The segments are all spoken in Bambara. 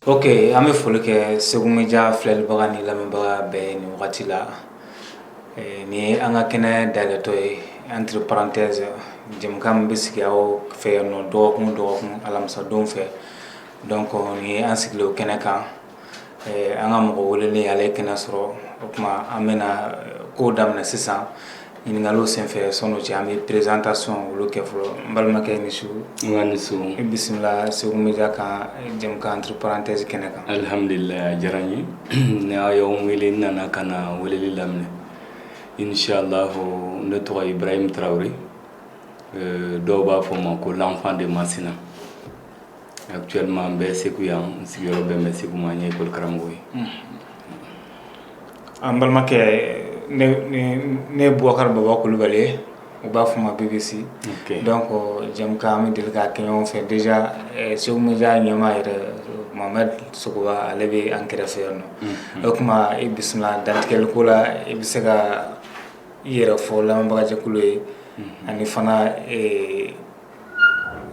Ok, an bɛ foli kɛ Segu Media filɛlibaga ni lamɛnbaga bɛɛ ni wagati la. Ni ye an ka kɛnɛ dayɛlɛtɔ ye entre parenthèse jɛmukan min bɛ sigi aw fɛ yan nɔ dɔgɔkun o dɔgɔkun alamisadon fɛ. Donc ni ye an sigilen o kɛnɛ kan. An ka mɔgɔ welelen ale ye kɛnɛ sɔrɔ. O tuma an bɛna kow daminɛ sisan. Ɲininkaliw senfɛ sɔnni o cɛ an bɛ présentation olu kɛ fɔlɔ. N balimakɛ i ni su. N ni su. I bisimila Segu Media kan jɛmukan entre parenthèse kɛnɛ kan. Alhamdulillah a diyara n ye ni aw y'an wele n nana ka na weleli laminɛ inshallah ne tɔgɔ Ibrahim Traoré dɔw b'a fɔ ma ko l'enfant de Masina actuellement n bɛ Segu yan n sigiyɔrɔ bɛn bɛ Segu ma n ye école karamɔgɔ ye. An balimakɛ ne ye Bubakari Baba Kulubali ye u b'a fɔ ma BBC. Donc jɛmukan an bɛ deli k'a kɛ ɲɔgɔn fɛ déjà Segu Media ɲɛmaa yɛrɛ Mohamed Sogoba ale bɛ an kɛrɛfɛ yan nɔ. O tuma i bisimila dantigɛli ko la i bɛ se ka i yɛrɛ fɔ lamɛnbagajɛkulu ye ani fana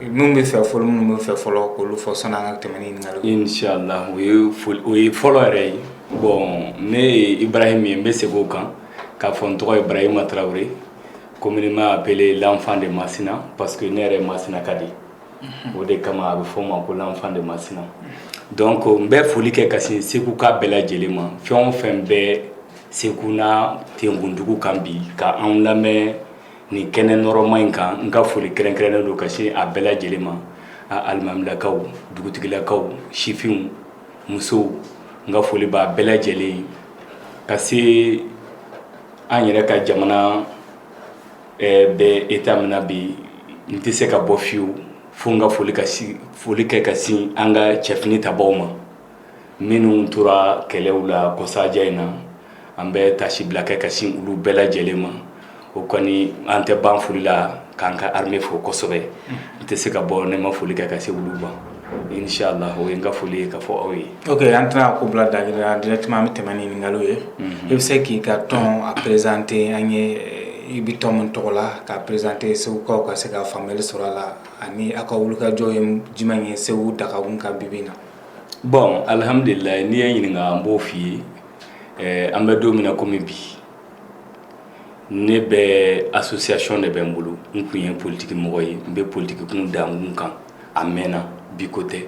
minnu bɛ fɛ fɔlɔ minnu bɛ fɛ fɔlɔ k'olu fɔ sani an ka tɛmɛ ni ɲininkaliw. Inshallah o ye fɔlɔ yɛrɛ ye bon ne ye Ibrahim ye n bɛ segin o kan k'a fɔ n tɔgɔ ye Ibrahima Traoré communément appelé l'enfant de Masina parce que ne yɛrɛ Masina ka di o de kama a bɛ fɔ ma ko l'enfant de Masina. Donc n bɛ foli kɛ ka sin Segu ka bɛɛ lajɛlen ma fɛn o fɛn bɛ Segu n'a Tenkundugu kan bi ka anw lamɛn nin kɛnɛ nɔrɔma in kan n ka foli kɛrɛnkɛrɛnnen don ka sin a bɛɛ lajɛlen ma a alimamilakaw dugutigilakaw sifinw musow n ka foli b'a bɛɛ lajɛlen ka se an yɛrɛ ka jamana bɛ état min na bi n tɛ se ka bɔ fiyewu fo n ka foli kɛ ka sin an ka cɛfini tabaw ma minnu tora kɛlɛw la kɔsaja in na an bɛ tasibila kɛ ka sin olu bɛɛ lajɛlen ma o kɔni an tɛ ban foli la k'an ka armée fo kosɛbɛ n tɛ se ka bɔ ne ma foli kɛ ka se olu ma inshallah o ye n ka foli ye ka fɔ aw ye. Ok an tɛna ko bila da directement an bɛ tɛmɛ ni ɲininkaliw ye i bɛ se k'i ka tɔn a présenter an ye i bɛ tɔn min tɔgɔ la k'a présenter segukaw ka se ka faamuyali sɔrɔ a la ani aw ka wulikajɔ ye jumɛn ye Segu dagakun kan bi bi in na. Bon alhamdulillah n'i ye ɲininka an b'o f'i ye an bɛ don min na komi bi ne bɛ association de bɛ n bolo n tun ye politique mɔgɔ ye n bɛ politique kun da n kun kan a mɛnna bi ko tɛ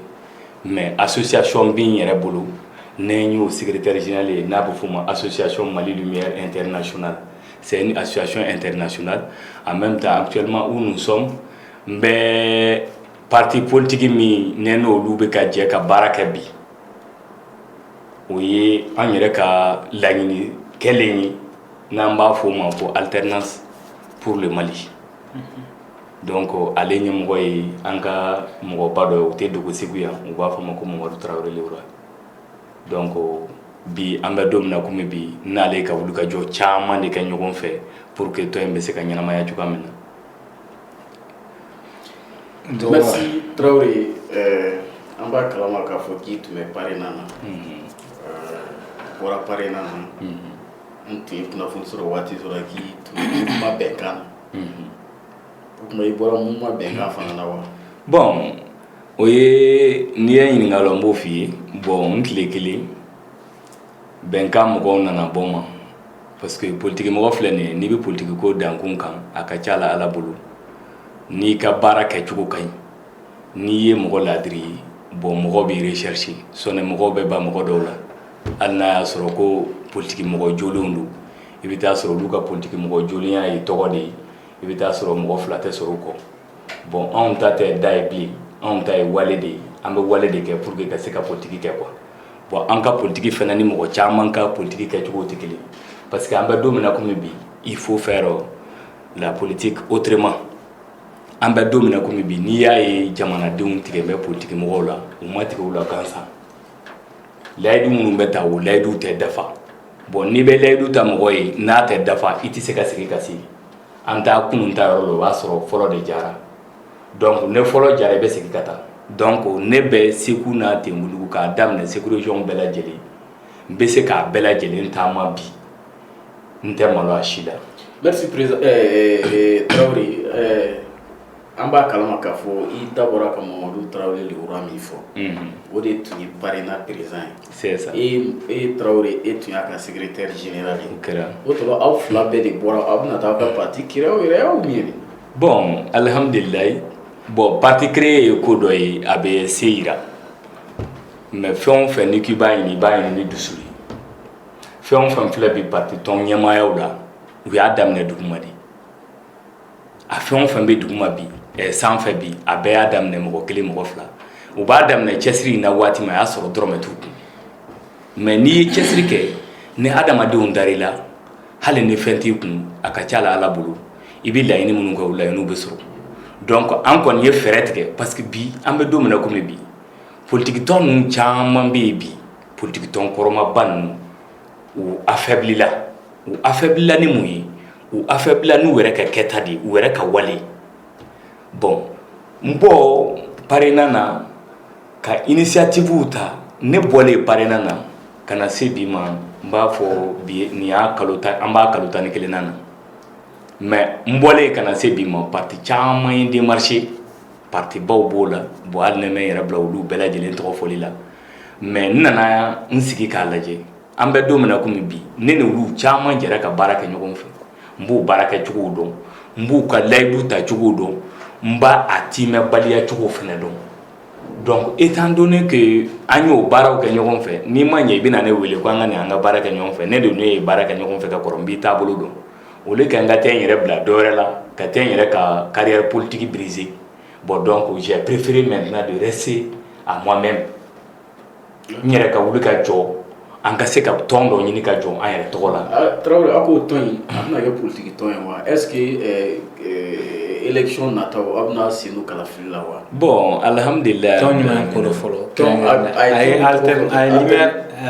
mais association bɛ n yɛrɛ bolo ne y'o secrétaire général ye n'a bɛ f'o ma association Mali Lumière Internationale. C'est une association internationale. En même temps, actuellement, où nous sommes, mais parti politique mi neno lube ka je ka baraka bi. Oye an yɛrɛ ka laɲini kɛlen ye n'an b'a fɔ o ma ko alternance pour le Mali. Donc ale ɲɛmɔgɔ ye an ka mɔgɔba dɔ ye o tɛ dogo Segu yan u b'a fɔ ma ko Mamadu Traoré Lewura. Donc bi an bɛ don min na komi bi n'ale ka wulikajɔ caman de kɛ ɲɔgɔn fɛ pour que tɔn in bɛ se ka ɲɛnamaya cogoya min na. Merci Traoré. An b'a kalama k'a fɔ k'i tun bɛ parrainage na bɔra parrainage na n tun ye kunnafoni sɔrɔ waati dɔ la k'i tun bɛ mouvement bɛnkan na o tuma i bɔra mouvement bɛnkan fana na wa. Bon o ye n'i ye ɲininkali n b'o f'i ye bon n tile kelen bɛnkan mɔgɔw nana bɔ ma parce que politique mɔgɔ filɛ nin ye n'i bɛ politique ko dankun kan a ka ca Ala bolo n'i ka baara kɛcogo ka ɲi n'i ye mɔgɔ ladiri ye bon mɔgɔ b'i recherche sɔnni mɔgɔw bɛ ban mɔgɔ dɔw la hali n'a y'a sɔrɔ ko politique mɔgɔ jolenw don i bɛ taa sɔrɔ olu ka politique mɔgɔ jolenya ye tɔgɔ de ye i bɛ taa sɔrɔ mɔgɔ fila tɛ sɔrɔ o kɔ bon anw ta tɛ da ye bilen anw ta ye wale de ye an bɛ wale de kɛ pour que ka se ka politique kɛ quoi. Bon an ka politique fana ni mɔgɔ caman ka politique kɛcogo tɛ kelen parce que an bɛ don min na komi bi il faut faire la politique autrement an bɛ don min na komi bi n'i y'a ye jamanadenw tigɛ bɛ politique mɔgɔw la u ma tigɛ u la gansan layidu minnu bɛ ta o layidu tɛ dafa bon n'i bɛ layidu ta mɔgɔ ye n'a tɛ dafa i tɛ se ka sigi ka sigi an taa kunun ta yɔrɔ la o b'a sɔrɔ fɔlɔ de jara donc ne fɔlɔ jara i bɛ sigi ka taa. Donc ne bɛ Segu n'a Tenkundugu k'a daminɛ Segu région bɛɛ lajɛlen n bɛ se k'a bɛɛ lajɛlen taama bi n tɛ malo a si la. Merci président Traoré. an b'a kalama k'a fɔ i da bɔra ka Mamadu Tarawele Lewura min fɔ o de tun ye parrainage président c'est ça e Tarawele e tun y'a ka secrétaire général ye kɛra o tuma aw fila bɛɛ de bɔra aw bɛna taa aw ka parti créé aw yɛrɛ y'aw min ye bon alhamdulilayi bon parti créé ye ko dɔ ye a bɛ se yira mais fɛn o fɛn ni k'i b'a ɲini i b'a ɲini ni dusu de fɛn o fɛn filɛ bi parti tɔn ɲɛmaayaw la u y'a daminɛ duguma de a fɛn o fɛn bɛ duguma bi sanfɛ bi a bɛɛ y'a daminɛ mɔgɔ kelen mɔgɔ fila u b'a daminɛ cɛsiri in na waati min a y'a sɔrɔ dɔrɔmɛ t'u kun mais n'i ye cɛsiri kɛ ni adamadenw dar'i la hali ni fɛn t'i kun a ka ca la Ala bolo i bɛ laɲini minnu kɛ o laɲiniw bɛ sɔrɔ donc an kɔni ye fɛɛrɛ tigɛ parce que bi an bɛ don min na komi bi politique tɔn ninnu caman bɛ yen bi politique tɔn kɔrɔmaba ninnu u affaiblila ni mun ye u affaiblila n'u yɛrɛ ka kɛta de ye u yɛrɛ ka wale bon n bɔ parrainage na ka initiative ta ne bɔlen parrainage na ka na se bi ma n b'a fɔ bi nin y'a kalo tan an b'a kalo 11 na mais n bɔlen ka na se bi ma parti caman ye démarché parti baw b'o la bon hali ne mɛ n yɛrɛ bila olu bɛɛ lajɛlen tɔgɔ fɔli la mais n nana n sigi k'a lajɛ an bɛ don min na komi bi ne ni olu caman jɛra ka baara kɛ ɲɔgɔn fɛ n b'u baara kɛ cogow dɔn n b'u ka layidu ta cogow dɔn n b'a a timɛbaliya cogo fɛnɛ dɔn donc étant donné que an y'o baaraw kɛ ɲɔgɔn fɛ n'i ma ɲɛ i bɛna ne wele ko an ka nin an ka baara kɛ ɲɔgɔn fɛ ne de ne ye baara kɛ ɲɔgɔn fɛ ka kɔrɔ n b'i taabolo dɔn au lieu que n ka taa n yɛrɛ bila dɔwɛrɛ la ka taa n yɛrɛ ka carrière politique briser bon donc j'ai préféré maintenant de rester à moi-même n yɛrɛ ka wuli ka jɔ an ka se ka tɔn dɔ ɲini ka jɔ an yɛrɛ tɔgɔ la Tarawele a k'o tɔn in a bɛna kɛ politique tɔn ye wa est-ce que élection nataw a bɛna sen don kalafili la wa bon alhamdulilayi tɔn ɲuman ko dɔ fɔlɔ a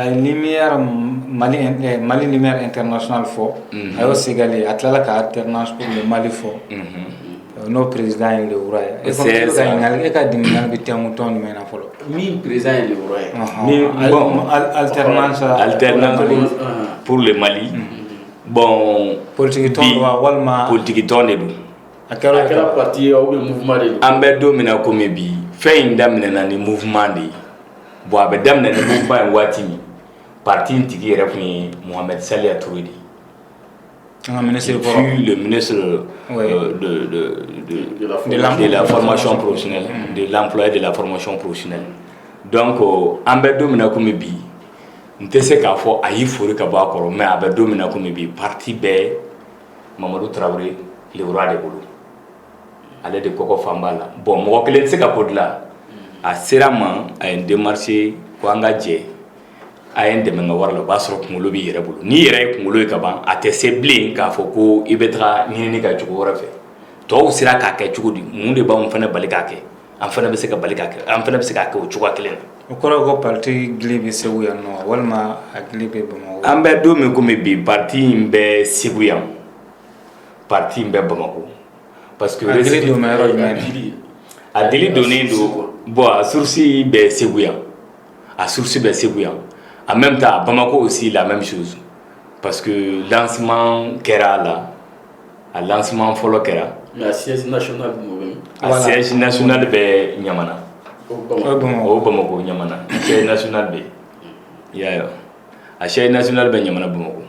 ye lumière Mali lumière international fɔ a y'o segale a tilala ka alternance pour le Mali fɔ n'o président ye Lewura ye e ka ɲininkali bɛ tɛnku tɔn jumɛn na fɔlɔ min président ye Lewura ye bon alternance pour le Mali bon politique tɔn wa walima politique tɔn de don a kɛra parti ye ou bien mouvement de don an bɛ don min na komi bi fɛn in daminɛna ni mouvement de ye bon a bɛ daminɛ ni mouvement ye waati min parti in tigi yɛrɛ tun ye Mohamed Saliya Touré de fut le ministre de la formation professionnelle de l'emploi et de la formation professionnelle donc an bɛ don min na komi bi n tɛ se k'a fɔ a y'i fori ka bɔ a kɔrɔ mais a bɛ don min na komi bi parti bɛɛ Mamadu Tarawele Lewura de bolo ale de kɔkɔ fan b'a la bon mɔgɔ kelen tɛ se ka ko dilan a sera ma a ye n démarché ko an ka jɛ a ye n dɛmɛ n ka wari la o b'a sɔrɔ kunkolo b'i yɛrɛ bolo n'i yɛrɛ ye kunkolo ye ka ban a tɛ se bilen k'a fɔ ko i bɛ taga ɲinini ka cogo wɛrɛ fɛ tɔw sera k'a kɛ cogo di mun de b'anw fana bali k'a kɛ an fana bɛ se ka bali k'a kɛ an fana bɛ se k'a kɛ o cogoya kelen na o kɔrɔ ko parti gili bɛ Segu yan nɔ walima a gili bɛ Bamakɔ an bɛ don min komi bi parti in bɛ Segu yan parti in bɛ Bamakɔ parce que a gili don yɔrɔ jumɛn a dili donnen don bon a source bɛ Segu yan a source bɛ Segu yan en même temps à Bamako aussi la même chose parce que lancement kɛra la a lancement fɔlɔ kɛra mais a siège national bɛ a siège national bɛ Ɲamana o Bamako Ɲamana siège national bɛ yen a siège national bɛ Ɲamana Bamako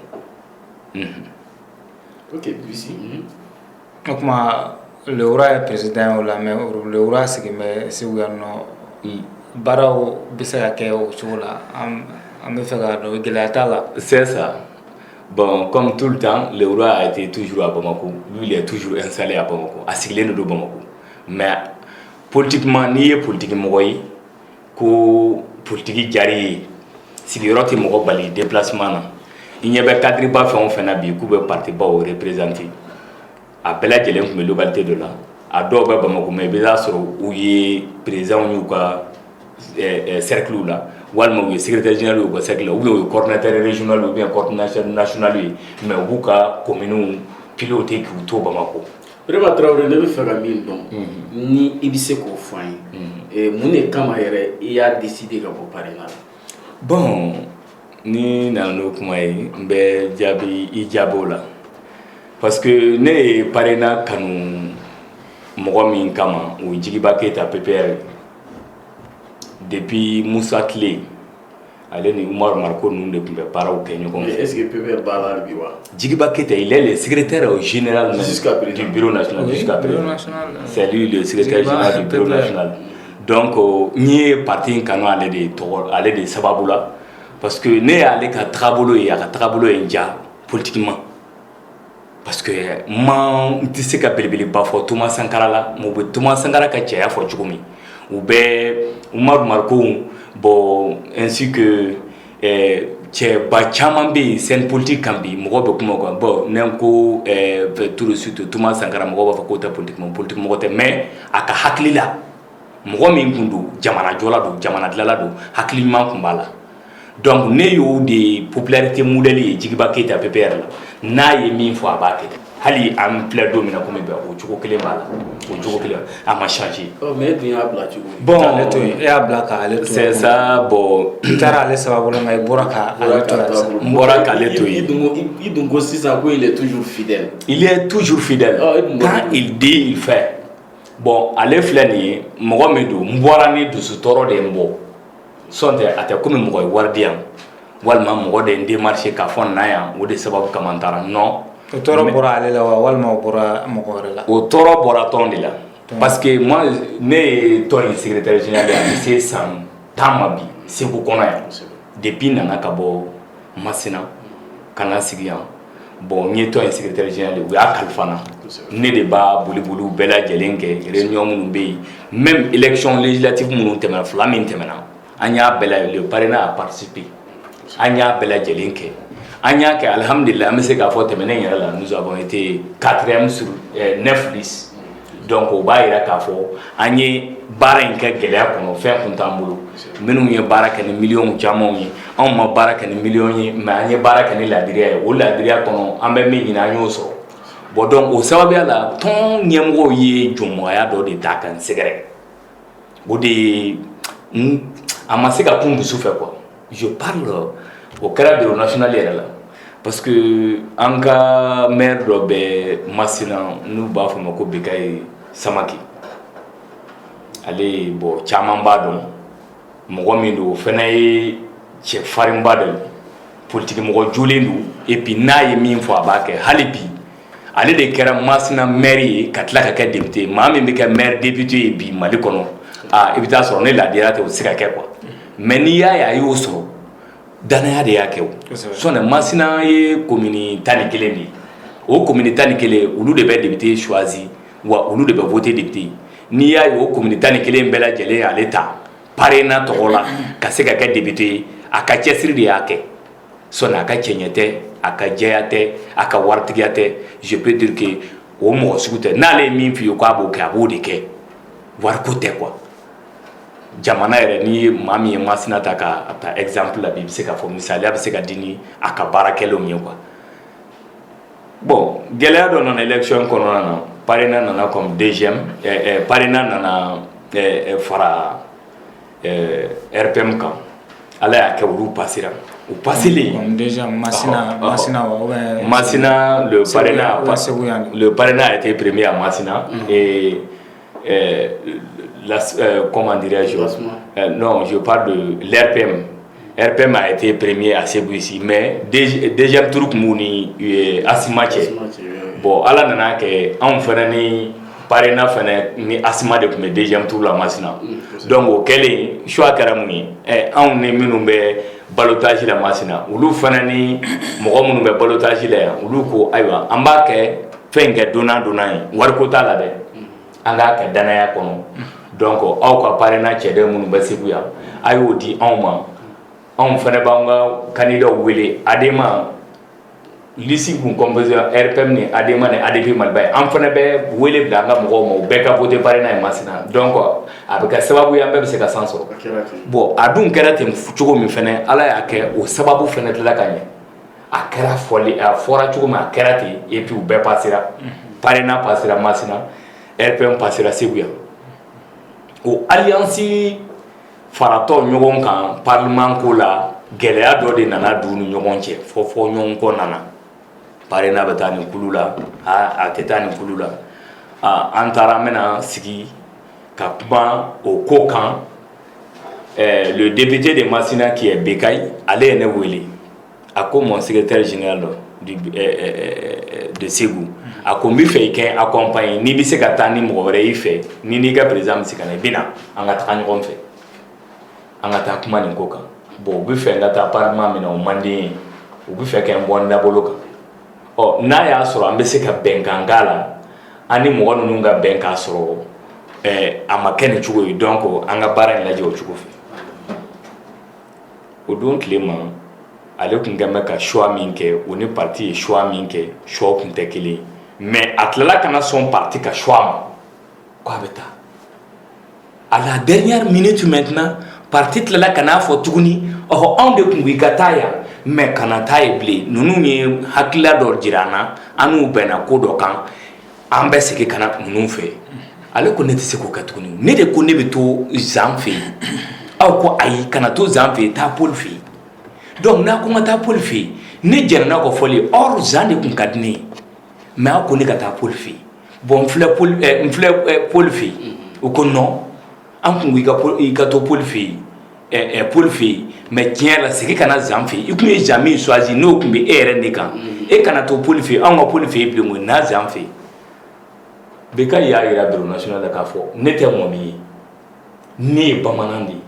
ok bisi o kuma Lewura ye président ye o la mais Lewura sigin bɛ Segu yan nɔ baaraw bɛ se ka kɛ o cogo la an bɛ fɛ k'a dɔn gɛlɛya t'a la c'est ça bon comme tout le temps Lewura a été toujours à Bamako lui il est toujours installé à Bamako a sigilen de don Bamako mais politiquement n'i ye politique mɔgɔ ye ko politique diyar'i ye sigiyɔrɔ tɛ mɔgɔ bali déplacement na i ɲɛ bɛ cadre ba fɛn o fɛn na bi k'u bɛ parti baw représenter a bɛɛ lajɛlen tun bɛ localité dɔ la a dɔw bɛ Bamako mais i bɛ taa sɔrɔ u ye président y'u ka cercle la walima u ye secrétaire général y'u ka cercle la ou bien u ye coordinateur régional ou bien coordinateur national ye mais u b'u ka communes piloter k'u to Bamako. Vraiment Traoré ne bɛ fɛ ka min dɔn ni i bɛ se k'o fɔ an ye mun de kama yɛrɛ i y'a décider ka bɔ parrainage la. Bon ni nana n'o kuma ye n bɛ jaabi i jaabi o la parce que ne ye parrainage kanu mɔgɔ min kama o Djigiba Keita PPR depuis Moussa Tile ale ni Umar Marko ninnu de tun bɛ baaraw kɛ ɲɔgɔn fɛ. Est-ce que PPR b'a la bi wa? Djigiba Keita il est le secrétaire général du bureau national jusqu'à présent. C'est lui le secrétaire général du bureau national. Donc ni ye parti in kanu ale de tɔgɔ ale de sababu la parce que ne y'ale ka tagabolo ye a ka tagabolo ye n diya politiquement parce que n tɛ se ka belebeleba fɔ Thomas Sankara la mais u bɛ Thomas Sankara ka cɛya fɔ cogo min u bɛ Umar Marko bon ainsi que cɛba caman bɛ yen scène politique kan bi mɔgɔ bɛ kuma kan bon ne ko tout de suite Thomas Sankara mɔgɔ b'a fɔ k'o tɛ politique mɔgɔ tɛ mais a ka hakili la mɔgɔ min kun don jamana jɔla don jamana dilala don hakili ɲuman kun b'a la donc ne y'o de popularité modèle ye Djigiba Keita PPR la n'a ye min fɔ a b'a kɛ hali an filɛ don min na komi bɛ o cogo kelen b'a la o cogo kelen a ma changer. mais e dun y'a bila cogo bon ale to yen e y'a bila k'ale to c'est ça bon i taara ale sababu la nka i bɔra k'ale to yen n bɔra k'ale to yen i dun ko sisan ko il est toujours fidèle. Il est toujours fidèle quand il dit il fait. Bon ale filɛ nin ye mɔgɔ min don n bɔra ni dusu tɔɔrɔ de ye n bɔ sɔn tɛ a tɛ komi mɔgɔ ye wari di yan walima mɔgɔ de ye n démarché k'a fɔ n na yan o de sababu kama n taara non. o tɔɔrɔ bɔra ale la wa walima o bɔra mɔgɔ wɛrɛ la. o tɔɔrɔ bɔra tɔn de la parce que moi ne ye tɔn in secrétaire général ye a bɛ se san 10 ma bi Segu kɔnɔ yan depuis n nana ka bɔ Masina ka na sigi yan bon n ye tɔn in secrétaire général u y'a kalifa n na ne de b'a boli-boliw bɛɛ lajɛlen kɛ réunion minnu bɛ yen même élection législative minnu tɛmɛna 2 min tɛmɛna an y'a bɛɛ lajɛlen le parrainage a participé an y'a bɛɛ lajɛlen kɛ an y'a kɛ alhamdulillah an bɛ se k'a fɔ tɛmɛnen yɛrɛ la nous avons été 4e sur 9 listes donc o b'a jira k'a fɔ an ye baara in kɛ gɛlɛya kɔnɔ fɛn kun t'an bolo minnu ye baara kɛ ni miliyɔnw camanw ye anw ma baara kɛ ni miliyɔn ye mais an ye baara kɛ ni laadiriya ye o laadiriya kɔnɔ an bɛ min ɲini an y'o sɔrɔ bon donc o sababuya la tɔn ɲɛmɔgɔw ye jɔnmɔgɔya dɔ de ta kan sɛgɛrɛ o de ye a ma se ka kun dusu fɛ quoi je parle o kɛra bureau national yɛrɛ la parce que an ka maire dɔ bɛ Masina n'u b'a fɔ ma ko Bekayi Samake ale bon caman b'a dɔn mɔgɔ min don o fana ye cɛfarinba de politique mɔgɔ jolen don et puis n'a ye min fɔ a b'a kɛ hali bi ale de kɛra Masina maire ye ka tila ka kɛ député maa min bɛ kɛ maire député ye bi Mali kɔnɔ i bɛ taa sɔrɔ ne laadiriya tɛ o tɛ se ka kɛ quoi mais n'i y'a ye a y'o sɔrɔ danaya de y'a kɛ o sɔnni Masina ye commune 11 de ye o commune 11 olu de bɛ député choisi wa olu de bɛ voter député n'i y'a ye o commune 11 bɛɛ lajɛlen ale ta parrainage tɔgɔ la ka se ka kɛ député a ka cɛsiri de y'a kɛ sɔnni a ka cɛɲɛ tɛ a ka jɛya tɛ a ka waritigiya tɛ je peux dire que o mɔgɔ sugu tɛ n'ale ye min f'i ye k'a b'o kɛ a b'o de kɛ wariko tɛ quoi jamana yɛrɛ ni maa min ye Masina ta ka ta exemple la bi bɛ se ka fɔ misaliya bɛ se ka di ni a ka baarakɛlaw ye quoi bon gɛlɛya dɔ nana élection kɔnɔna na parrainage nana comme deuxième parrainage nana fara RPM kan ala y'a kɛ olu passera o passelen déjà Masina le parrainage a été premier à Masina et comment dirais-je non je parle de l'RPM. RPM a été premier à Ségou ici mais deuxième tour tun ni Asima cɛ bon ala nana kɛ anw fana ni parrainage fana ni Asima de tun bɛ deuxième tour la Masina donc o kɛlen choix kɛra mun ye anw ni minnu bɛ balotage la Masina olu fana ni mɔgɔ minnu bɛ balotage la yan olu ko ayiwa an b'a kɛ fɛn kɛ donna ye wariko t'a la dɛ an k'a kɛ danaya kɔnɔ donc aw ka parrainage cɛden minnu bɛ Segu yan a y'o di anw ma anw fana b'an ka candidat wele ADEMA liste kun composé RPM ni ADEMA ni ADP Maliba ye an fana bɛ wele bila an ka mɔgɔw ma u bɛɛ ka voter parrainage Masina donc a bɛ kɛ sababu ye an bɛɛ bɛ se ka san sɔrɔ bon a dun kɛra ten cogo min fana ala y'a kɛ o sababu fana tila ka ɲɛ a kɛra fɔli a fɔra cogo min a kɛra ten et puis u bɛɛ passera parrainage passera Masina RPM passera Segu yan o alliance faratɔ ɲɔgɔn kan parlement ko la gɛlɛya dɔ de nana du ni ɲɔgɔn cɛ fɔ ɲɔgɔn kɔ nana parrainage bɛ taa nin kulu la a tɛ taa nin kulu la an taara an bɛna sigi ka kuma o ko kan. Le député de Massina qui est Bekay, allez est wele. A ko mon secrétaire général de Ségou. A ko mi fait qu'un accompagne ni bi se ka taa ni mɔgɔ wɛrɛ yi fɛ ni n'i ka président mi se ka na bina an ka taga ɲɔgɔn fɛ an ka taa kuma nin ko kan. Bon u bi fɛ n ka taa parlement min na o man di n ye u bi fɛ kɛ n bɔ n dabolo kan. Ɔ n'a y'a sɔrɔ an bɛ se ka bɛnkan k'a la an ni mɔgɔ ninnu ka bɛn k'a sɔrɔ a ma kɛ nin cogo ye donc an ka baara in lajɛ o cogo fɛ. O don tile ma ale tun kɛn bɛ ka choix min kɛ o ni parti ye choix min kɛ choix tun tɛ kelen ye mais a tilala kana sɔn parti ka choix ma k'a bɛ taa à la dernière minute maintenant parti tilala kana fɔ tuguni anw de tun ko i ka taa yan mais kana taa ye bilen ninnu ye hakilila dɔ jira an na an n'u bɛnna ko dɔ kan an bɛ segin ka na ninnu fɛ ale ko ne tɛ se k'o kɛ tuguni ne de ko ne bɛ to Zan fɛ yen aw ko ayi kana to Zan fɛ yen taa Paul fɛ yen donc n'a ko n ka taa Paul fɛ yen ne jɛnna n'a ka fɔli ye or Zan de tun ka di ne ye mais aw ko ne ka taa Paul fɛ yen bon n filɛ Paul fɛ yen o ko non an kun ko i ka to Paul fɛ yen Paul fɛ yen mais tiɲɛ la segin ka na Zan fɛ yen i tun ye Zan min choisi n'o tun bɛ e yɛrɛ de kan e kana to Paul fɛ yen anw ka Paul fɛ yen bilen mun na Zan fɛ yen Bekay y'a yira bureau national la k'a fɔ ne tɛ mɔgɔ min ye ne ye bamanan de ye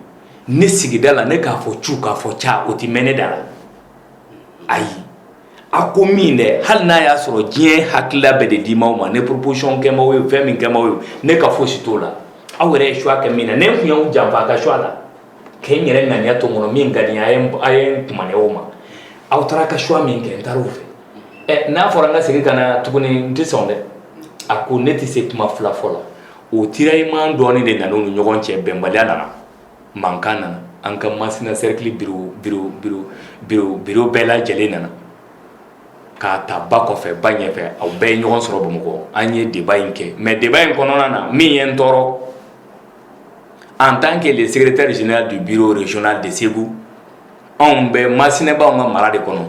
ne sigida la ne k'a fɔ cu k'a fɔ ca o tɛ mɛn ne da la ayi a ko min dɛ hali n'a y'a sɔrɔ diɲɛ hakilila bɛɛ de di m'aw ma ne proposition kɛ m'aw ye fɛn min kɛ m'aw ye ne ka fosi t'o la aw yɛrɛ ye choix kɛ min na ne tun y'aw janfa a ka choix la k'e n yɛrɛ ŋaniya to n kɔnɔ min ka di n ye a ye n kumane o ma aw taara ka choix min kɛ n taara o fɛ n'a fɔra n ka segin ka na tuguni n tɛ sɔn dɛ a ko ne tɛ se kuma fila fɔ la o tiraillement dɔɔni de nana u ni ɲɔgɔn cɛ bɛnbaliya nana mankan nana an ka Massina cercle bureau bɛɛ lajɛlen nana k'a ta ba kɔfɛ ba ɲɛfɛ aw bɛɛ ye ɲɔgɔn sɔrɔ Bamakɔ an ye débat in kɛ mais débat in kɔnɔna na min ye n tɔɔrɔ en tant que le secrétaire général du bureau régional de Ségou anw bɛ Massinɛbaw ka mara de kɔnɔ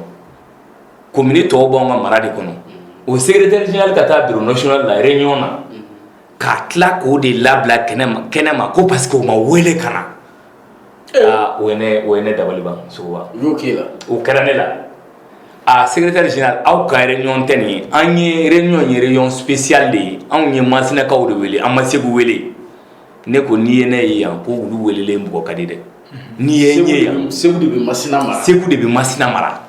commune tɔw b'anw ka mara de kɔnɔ o secrétaire général ka taa bureau national la réunion na k'a tila k'o de labila kɛnɛma ko parce que o ma wele ka na o ye ne dabali ban Sogoba o kɛra ne la secrétaire général aw ka réunion tɛ nin ye an ye réunion spéciale de ye anw ye Massinɛkaw de wele an ma Ségou wele ne ko n'i ye ne ye yan ko olu welelen mɔgɔ ka di dɛ n'i ye n ye yan Ségou de bɛ Massina mara